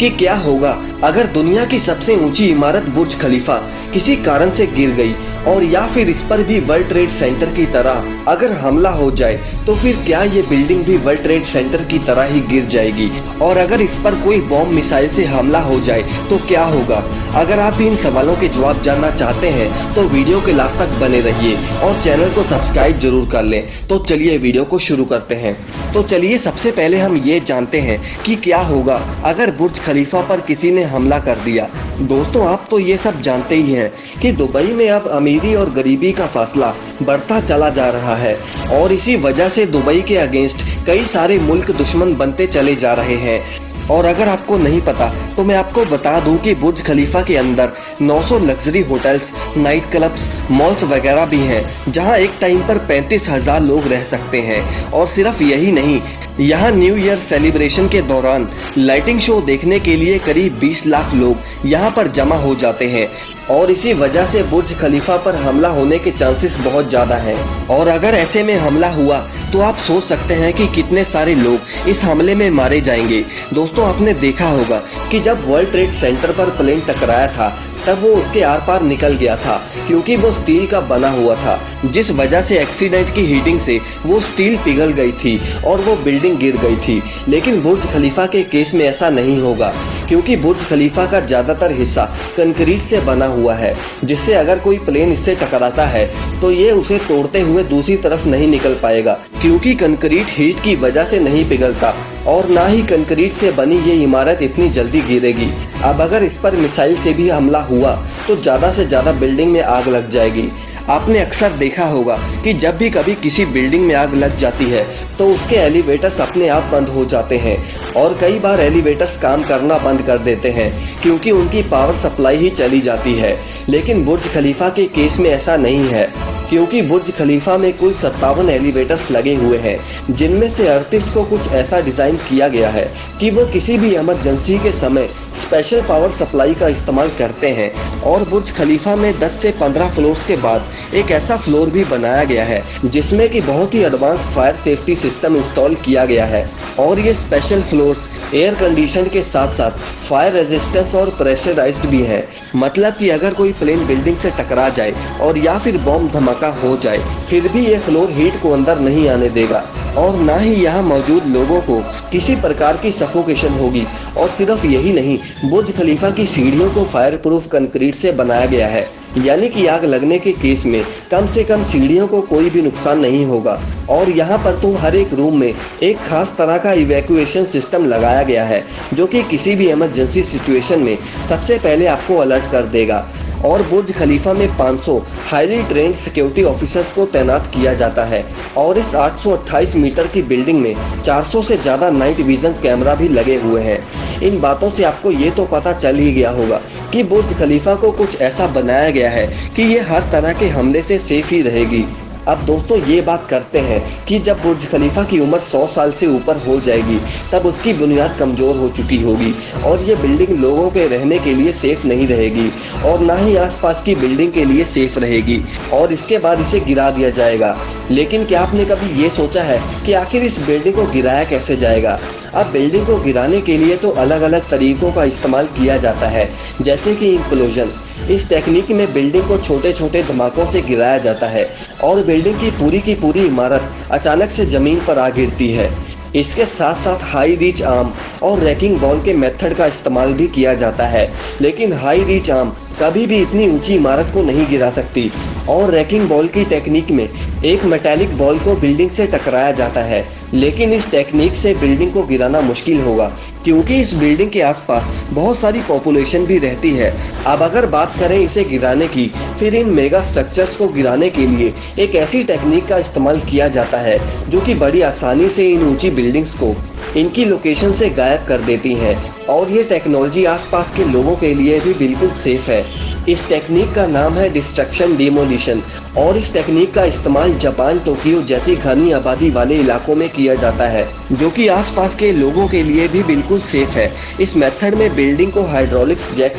कि क्या होगा अगर दुनिया की सबसे ऊंची इमारत बुर्ज खलीफा किसी कारण से गिर गई और या फिर इस पर भी वर्ल्ड ट्रेड सेंटर की तरह अगर हमला हो जाए तो फिर क्या ये बिल्डिंग भी वर्ल्ड ट्रेड सेंटर की तरह ही गिर जाएगी। और अगर इस पर कोई बॉम्ब मिसाइल से हमला हो जाए तो क्या होगा। अगर आप इन सवालों के जवाब जानना चाहते हैं तो वीडियो के लास्ट तक बने रहिए और चैनल को सब्सक्राइब जरूर कर लें। तो चलिए वीडियो को शुरू करते हैं। तो चलिए सबसे पहले हम ये जानते हैं कि क्या होगा अगर बुर्ज खलीफा पर किसी ने हमला कर दिया। दोस्तों, आप तो ये सब जानते ही हैं कि दुबई में अब अमीरी और गरीबी का फासला बढ़ता चला जा रहा है और इसी वजह से दुबई के अगेंस्ट कई सारे मुल्क दुश्मन बनते चले जा रहे हैं। और अगर आपको नहीं पता तो मैं आपको बता दूं कि बुर्ज खलीफा के अंदर 900 luxury hotels, night clubs, malls वगैरह भी हैं जहां एक टाइम पर 35,000 लोग रह सकते हैं। और सिर्फ यही नहीं, यहाँ न्यू ईयर सेलिब्रेशन के दौरान लाइटिंग शो देखने के लिए करीब 20 लाख लोग यहाँ पर जमा हो जाते हैं और इसी वजह से बुर्ज खलीफा पर हमला होने के चांसेस बहुत ज़्यादा हैं। और अगर ऐसे में हमला हुआ तो आप सोच सकते हैं कि कितने सारे लोग इस हमले में मारे जाएंगे। दोस्तों, आपने देखा होगा कि जब वर्ल्ड ट्रेड सेंटर पर प्लेन टकराया था तब वो उसके आर पार निकल गया था क्योंकि वो स्टील का बना हुआ था, जिस वजह से एक्सीडेंट की हीटिंग से वो स्टील पिघल गई थी और वो बिल्डिंग गिर गई थी। लेकिन बुर्ज खलीफा के केस में ऐसा नहीं होगा क्योंकि बुर्ज खलीफा का ज़्यादातर हिस्सा कंक्रीट से बना हुआ है, जिससे अगर कोई प्लेन इससे टकराता है तो ये उसे तोड़ते हुए दूसरी तरफ नहीं निकल पाएगा क्योंकि कंक्रीट हीट की वजह से नहीं पिघलता और ना ही कंक्रीट से बनी ये इमारत इतनी जल्दी गिरेगी। अब अगर इस पर मिसाइल से भी हमला हुआ तो ज़्यादा से ज़्यादा बिल्डिंग में आग लग जाएगी। आपने अक्सर देखा होगा कि जब भी कभी किसी बिल्डिंग में आग लग जाती है तो उसके एलिवेटर्स अपने आप बंद हो जाते हैं और कई बार एलिवेटर्स काम करना बंद कर देते हैं क्योंकि उनकी पावर सप्लाई ही चली जाती है। लेकिन बुर्ज खलीफा के केस में ऐसा नहीं है क्योंकि बुर्ज खलीफा में कुल 57 एलिवेटर्स लगे हुए हैं, जिनमें से 38 को कुछ ऐसा डिज़ाइन किया गया है कि वो किसी भी इमरजेंसी के समय स्पेशल पावर सप्लाई का इस्तेमाल करते हैं। और बुर्ज खलीफा में 10 से 15 फ्लोर्स के बाद एक ऐसा फ्लोर भी बनाया गया है जिसमें कि बहुत ही advance fire safety system install किया गया है। और ये स्पेशल फ्लोर्स एयर कंडीशन के साथ साथ फायर रेजिस्टेंस और प्रेशराइज्ड भी हैं। मतलब कि अगर कोई प्लेन बिल्डिंग से टकरा जाए और या फिर बॉम्ब धमाका हो जाए फिर भी ये फ्लोर हीट को अंदर नहीं आने देगा और ना ही यहाँ मौजूद लोगों को किसी प्रकार की सफोकेशन होगी। और सिर्फ यही नहीं, बुर्ज खलीफा की सीढ़ियों को फायर प्रूफ कंक्रीट से बनाया गया है, यानी कि आग लगने के केस में कम से कम सीढ़ियों को कोई भी नुकसान नहीं होगा। और यहाँ पर तो हर एक रूम में एक खास तरह का इवैक्यूएशन सिस्टम लगाया गया है जो कि किसी भी इमरजेंसी सिचुएशन में सबसे पहले आपको अलर्ट कर देगा। और बुर्ज खलीफा में 500 हाईली ट्रेंड सिक्योरिटी ऑफिसर्स को तैनात किया जाता है और इस 828 मीटर की बिल्डिंग में 400 से ज़्यादा नाइट विजन कैमरा भी लगे हुए हैं। इन बातों से आपको ये तो पता चल ही गया होगा कि बुर्ज खलीफा को कुछ ऐसा बनाया गया है कि ये हर तरह के हमले से सेफ ही रहेगी। अब दोस्तों, ये बात करते हैं कि जब बुर्ज खलीफा की उम्र 100 साल से ऊपर हो जाएगी तब उसकी बुनियाद कमज़ोर हो चुकी होगी और ये बिल्डिंग लोगों के रहने के लिए सेफ नहीं रहेगी और ना ही आसपास की बिल्डिंग के लिए सेफ रहेगी और इसके बाद इसे गिरा दिया जाएगा। लेकिन क्या आपने कभी ये सोचा है कि आखिर इस बिल्डिंग को गिराया कैसे जाएगा? अब बिल्डिंग को गिराने के लिए तो अलग अलग तरीकों का इस्तेमाल किया जाता है, जैसे कि इम्प्लोजन। इस टेक्निक में बिल्डिंग को छोटे छोटे धमाकों से गिराया जाता है और बिल्डिंग की पूरी इमारत अचानक से ज़मीन पर आ गिरती है। इसके साथ साथ हाई रीच आर्म और रैकिंग बॉल के मेथड का इस्तेमाल भी किया जाता है, लेकिन हाई रीच आर्म कभी भी इतनी ऊंची इमारत को नहीं गिरा सकती। और रैकिंग बॉल की टेक्निक में एक मेटालिक बॉल को बिल्डिंग से टकराया जाता है, लेकिन इस टेक्निक से बिल्डिंग को गिराना मुश्किल होगा क्योंकि इस बिल्डिंग के आसपास बहुत सारी पॉपुलेशन भी रहती है। अब अगर बात करें इसे गिराने की, फिर इन मेगा स्ट्रक्चर्स को गिराने के लिए एक ऐसी टेक्निक का इस्तेमाल किया जाता है जो कि बड़ी आसानी से इन ऊंची बिल्डिंग्स को इनकी लोकेशन से गायब कर देती हैं और ये टेक्नोलॉजी आसपास के लोगों के लिए भी बिल्कुल सेफ है। इस टेक्निक का नाम है डिस्ट्रक्शन डिमोलिशन और इस टेक्निक का इस्तेमाल जापान, टोक्यो जैसी घनी आबादी वाले इलाकों में किया जाता है जो कि आसपास के लोगों के लिए भी बिल्कुल सेफ है। इस मेथड में बिल्डिंग को हाइड्रोलिक्स जैक